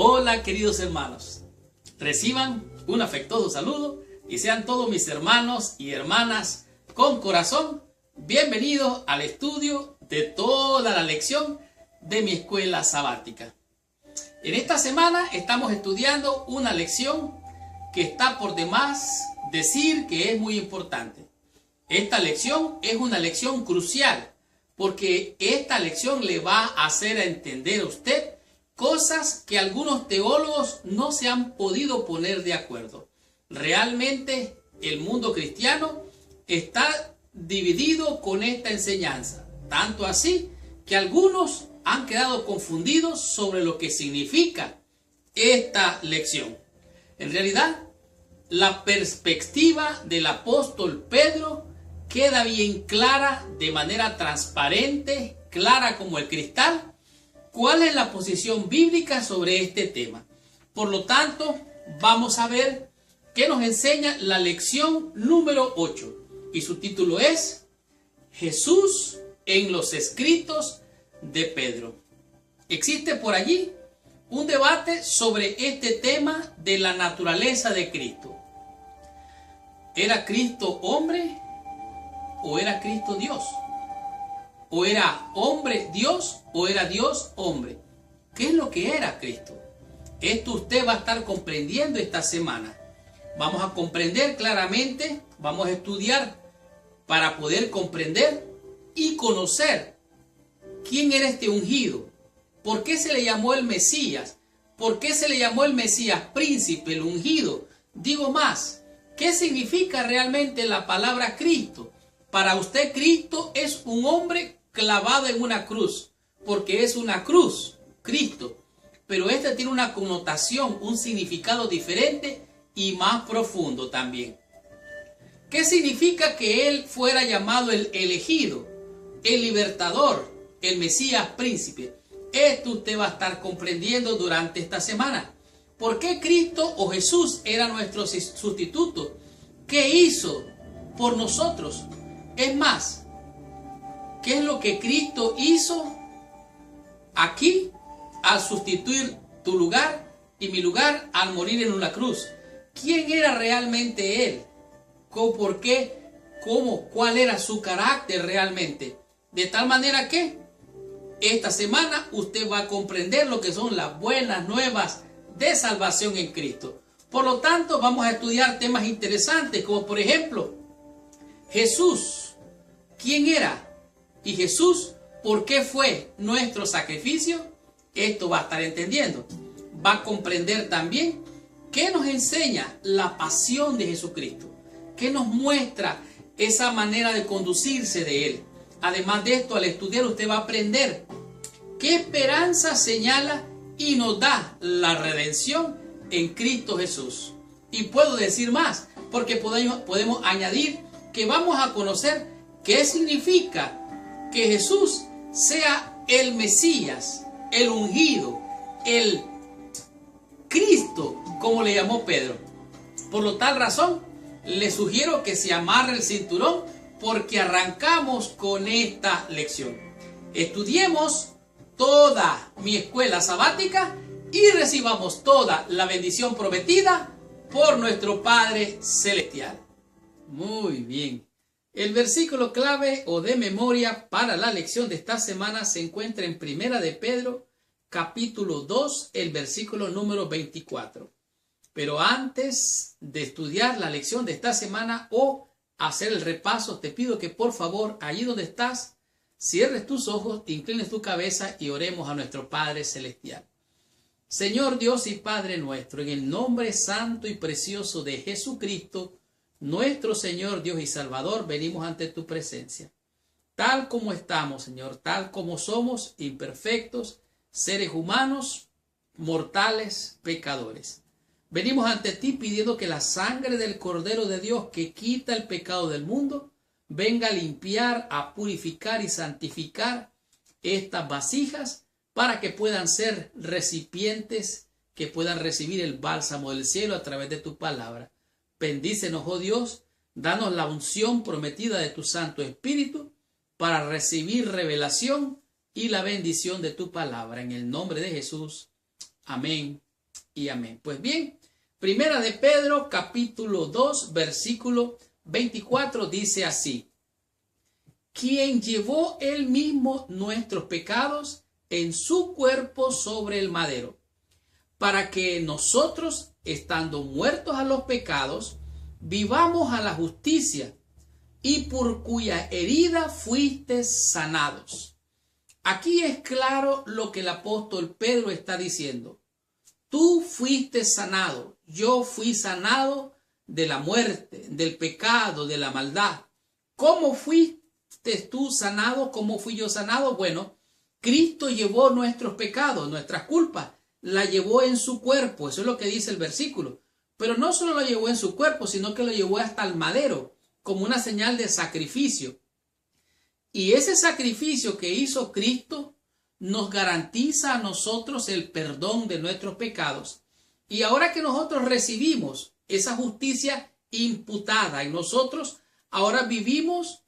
Hola queridos hermanos, reciban un afectuoso saludo y sean todos mis hermanos y hermanas con corazón bienvenidos al estudio de toda la lección de mi escuela sabática. En esta semana estamos estudiando una lección que está por demás decir que es muy importante. Esta lección es una lección crucial porque esta lección le va a hacer entender a usted cosas que algunos teólogos no se han podido poner de acuerdo. Realmente el mundo cristiano está dividido con esta enseñanza, tanto así que algunos han quedado confundidos sobre lo que significa esta lección. En realidad, la perspectiva del apóstol Pedro queda bien clara, de manera transparente, clara como el cristal, cuál es la posición bíblica sobre este tema. Por lo tanto, vamos a ver qué nos enseña la lección número 8. Y su título es Jesús en los escritos de Pedro. Existe por allí un debate sobre este tema de la naturaleza de Cristo. ¿Era Cristo hombre o era Cristo Dios? ¿O era hombre Dios o era Dios hombre? ¿Qué es lo que era Cristo? Esto usted va a estar comprendiendo esta semana. Vamos a comprender claramente, vamos a estudiar para poder comprender y conocer quién era este ungido. ¿Por qué se le llamó el Mesías? ¿Por qué se le llamó el Mesías príncipe, el ungido? Digo más, ¿qué significa realmente la palabra Cristo? Para usted Cristo es un hombre clavado en una cruz, porque es una cruz, Cristo. Pero este tiene una connotación, un significado diferente y más profundo también. ¿Qué significa que él fuera llamado el elegido, el libertador, el Mesías príncipe? Esto usted va a estar comprendiendo durante esta semana. ¿Por qué Cristo o Jesús era nuestro sustituto? ¿Qué hizo por nosotros? Es más, ¿qué es lo que Cristo hizo aquí al sustituir tu lugar y mi lugar al morir en una cruz? ¿Quién era realmente Él? ¿Por qué? ¿Cómo? ¿Cuál era su carácter realmente? De tal manera que esta semana usted va a comprender lo que son las buenas nuevas de salvación en Cristo. Por lo tanto, vamos a estudiar temas interesantes como por ejemplo, Jesús, ¿quién era? Y Jesús, ¿por qué fue nuestro sacrificio? Esto va a estar entendiendo. Va a comprender también qué nos enseña la pasión de Jesucristo, qué nos muestra esa manera de conducirse de Él. Además de esto, al estudiar usted va a aprender qué esperanza señala y nos da la redención en Cristo Jesús. Y puedo decir más, porque podemos añadir que vamos a conocer qué significa que Jesús sea el Mesías, el ungido, el Cristo, como le llamó Pedro. Por lo tal razón, le sugiero que se amarre el cinturón porque arrancamos con esta lección. Estudiemos toda mi escuela sabática y recibamos toda la bendición prometida por nuestro Padre Celestial. Muy bien. El versículo clave o de memoria para la lección de esta semana se encuentra en Primera de Pedro, capítulo 2, el versículo número 24. Pero antes de estudiar la lección de esta semana o hacer el repaso, te pido que por favor, allí donde estás, cierres tus ojos, inclines tu cabeza y oremos a nuestro Padre Celestial. Señor Dios y Padre nuestro, en el nombre santo y precioso de Jesucristo, nuestro Señor Dios y Salvador, venimos ante tu presencia. Tal como estamos, Señor, tal como somos, imperfectos, seres humanos, mortales, pecadores. Venimos ante ti pidiendo que la sangre del Cordero de Dios que quita el pecado del mundo venga a limpiar, a purificar y santificar estas vasijas para que puedan ser recipientes que puedan recibir el bálsamo del cielo a través de tu palabra. Bendícenos, oh Dios, danos la unción prometida de tu Santo Espíritu para recibir revelación y la bendición de tu palabra. En el nombre de Jesús. Amén y amén. Pues bien, Primera de Pedro, capítulo 2, versículo 24, dice así: quien llevó él mismo nuestros pecados en su cuerpo sobre el madero, para que nosotros, estando muertos a los pecados, vivamos a la justicia, y por cuya herida fuiste sanados. Aquí es claro lo que el apóstol Pedro está diciendo. Tú fuiste sanado, yo fui sanado de la muerte, del pecado, de la maldad. ¿Cómo fuiste tú sanado? ¿Cómo fui yo sanado? Bueno, Cristo llevó nuestros pecados, nuestras culpas, la llevó en su cuerpo. Eso es lo que dice el versículo. Pero no solo lo llevó en su cuerpo, sino que lo llevó hasta el madero, como una señal de sacrificio. Y ese sacrificio que hizo Cristo nos garantiza a nosotros el perdón de nuestros pecados. Y ahora que nosotros recibimos esa justicia imputada en nosotros, ahora vivimos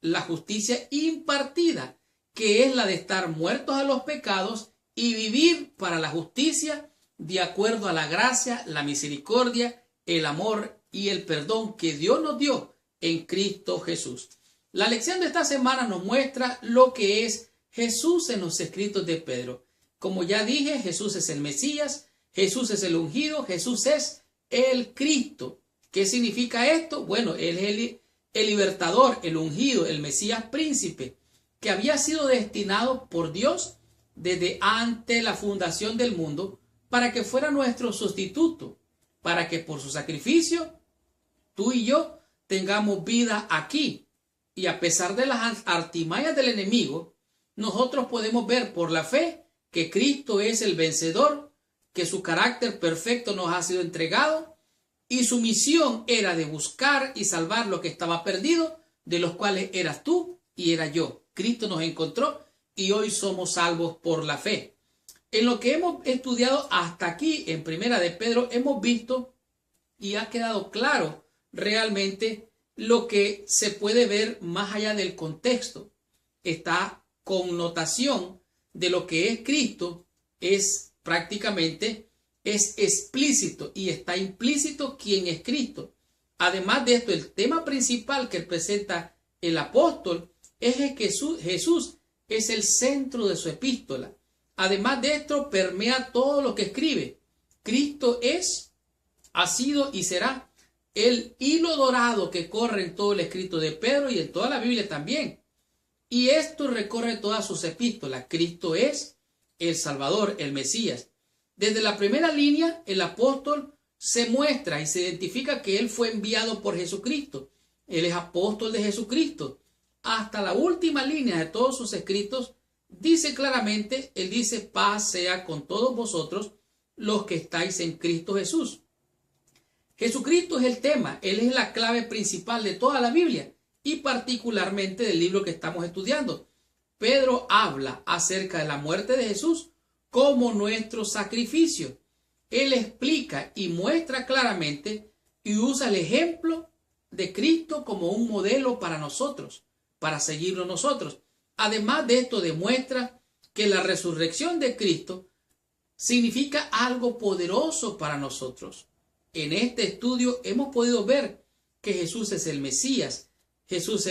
la justicia impartida, que es la de estar muertos a los pecados y vivir para la justicia de acuerdo a la gracia, la misericordia, el amor y el perdón que Dios nos dio en Cristo Jesús. La lección de esta semana nos muestra lo que es Jesús en los escritos de Pedro. Como ya dije, Jesús es el Mesías, Jesús es el ungido, Jesús es el Cristo. ¿Qué significa esto? Bueno, Él es el libertador, el ungido, el Mesías príncipe, que había sido destinado por Dios desde antes la fundación del mundo para que fuera nuestro sustituto, para que por su sacrificio tú y yo tengamos vida aquí. Y a pesar de las artimañas del enemigo, nosotros podemos ver por la fe que Cristo es el vencedor, que su carácter perfecto nos ha sido entregado y su misión era de buscar y salvar lo que estaba perdido, de los cuales eras tú y era yo. Cristo nos encontró y hoy somos salvos por la fe. En lo que hemos estudiado hasta aquí en Primera de Pedro, hemos visto y ha quedado claro realmente lo que se puede ver más allá del contexto. Esta connotación de lo que es Cristo es prácticamente explícito y está implícito quién es Cristo. Además de esto, el tema principal que presenta el apóstol es que Jesús es el centro de su epístola. Además de esto, permea todo lo que escribe. Cristo es, ha sido y será el hilo dorado que corre en todo el escrito de Pedro y en toda la Biblia también. Y esto recorre todas sus epístolas. Cristo es el Salvador, el Mesías. Desde la primera línea, el apóstol se muestra y se identifica que él fue enviado por Jesucristo. Él es apóstol de Jesucristo. Hasta la última línea de todos sus escritos, dice claramente, él dice: paz sea con todos vosotros los que estáis en Cristo Jesús. Jesucristo es el tema, Él es la clave principal de toda la Biblia y particularmente del libro que estamos estudiando. Pedro habla acerca de la muerte de Jesús como nuestro sacrificio. Él explica y muestra claramente y usa el ejemplo de Cristo como un modelo para nosotros, para seguirlo nosotros. Además de esto, demuestra que la resurrección de Cristo significa algo poderoso para nosotros. En este estudio hemos podido ver que Jesús es el Mesías. Jesús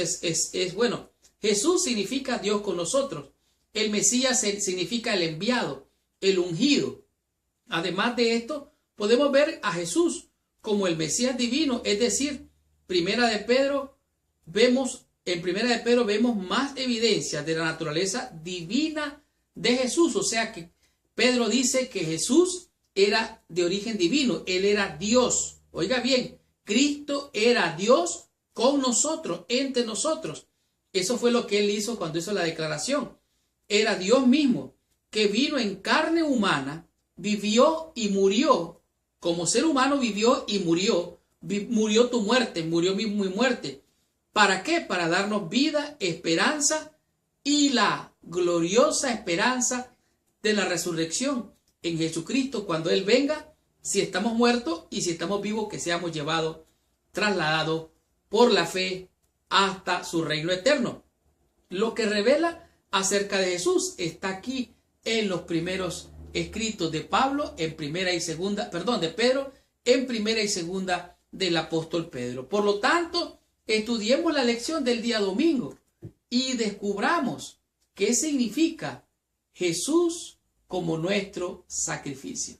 Jesús significa Dios con nosotros. El Mesías significa el enviado, el ungido. Además de esto, podemos ver a Jesús como el Mesías divino, es decir, en Primera de Pedro vemos más evidencias de la naturaleza divina de Jesús. O sea que Pedro dice que Jesús era de origen divino, Él era Dios. Oiga bien, Cristo era Dios con nosotros, entre nosotros. Eso fue lo que Él hizo cuando hizo la declaración. Era Dios mismo, que vino en carne humana, vivió y murió. Como ser humano vivió y murió. Murió tu muerte, murió mi muerte. ¿Para qué? Para darnos vida, esperanza y la gloriosa esperanza de la resurrección en Jesucristo cuando Él venga, si estamos muertos y si estamos vivos, que seamos llevados, trasladados por la fe hasta su reino eterno. Lo que revela acerca de Jesús está aquí en los primeros escritos de Pablo en primera y segunda, perdón, de Pedro en primera y segunda del apóstol Pedro. Por lo tanto, estudiemos la lección del día domingo y descubramos qué significa Jesús como nuestro sacrificio.